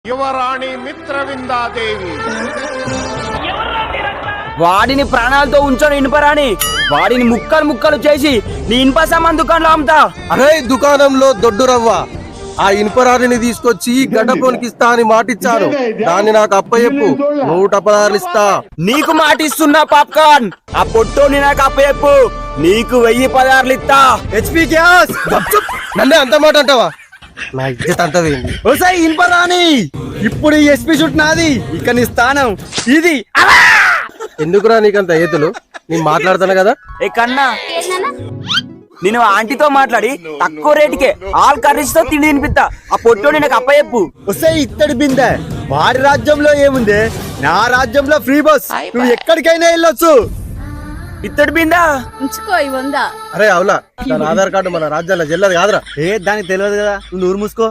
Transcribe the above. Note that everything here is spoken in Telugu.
యువరాణి మిత్రవిందాదేవి వాడిని ప్రాణాలతో ఉంచను ఇనుపరాని, వాడిని ముక్కలు ముక్కలు చేసి నీ ఇనుప సామాన్ దుకాణంలో అమ్ముతా. అరే దుకాణంలో దొడ్డు రవ్వ ఆ ఇనుపరాడిని తీసుకొచ్చి గడ్డపోనికి ఇస్తా అని మాటిచ్చాను. దాన్ని నాకు అప్పచెప్పు, 116 ఇస్తా. నీకు మాటిస్తున్నా పాప్కార్న్, ఆ పొట్టోని నాకు అప్పచెప్పు, నీకు 1016 ఇస్తా. హెచ్పి గ్యాస్ నన్నే అంత మాట అంటావా? నా ఇజ్జత్ అంత వేయండి. ఓసై ఇనుపరాని, ఇప్పుడు ఈ ఎస్పీ షూట్ నాది, ఇక నీ స్థానం ఇది. ఎందుకురా నీకంత ఏతులు? నేను మాట్లాడుతాను కదా. ఏ కన్నా, నేను ఆంటీతో మాట్లాడి తక్కువ రేటుకే ఆల్ కర్రీస్ తో తిండి తినిపిస్తా. ఆ పొట్టోని నాకు అప్పచెప్పు. వస్తే ఇత్తడి బిందె. వాడి రాజ్యంలో ఏముంది, నా రాజ్యంలో ఫ్రీ బస్, నువ్వు ఎక్కడికైనా వెళ్ళొచ్చు. ఇత్తడి బిందా ఉంచుకో ఈ 100. అరే అవులా, దాని ఆధార్ కార్డు మన రాజ్యాల్లో చెల్లదు కాదురా. దానికి తెలియదు కదా, నువ్వు నూరు మూసుకో.